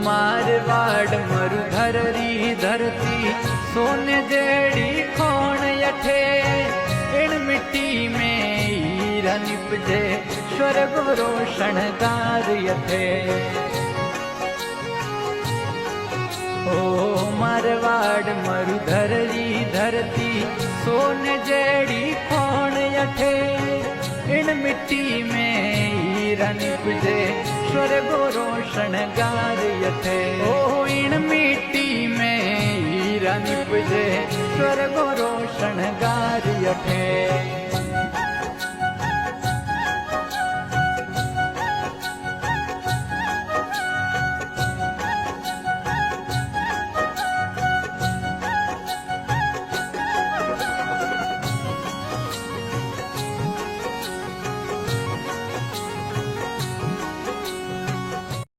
मारवाड़ मरुधर री धरती सोने जेड़ी खोण यठे इन मिट्टी में हीरा निपजे स्वर्ग रोशनगार यठे ओ मारवाड़ मरुधर री धरती सोने जेड़ी खोण यठे इन मिट्टी में हीरा निपजे स्वर्ग रोशनगार यठे ओ इन मिट्टी में हीरा निपजे स्वर्ग रोशनगार यठे।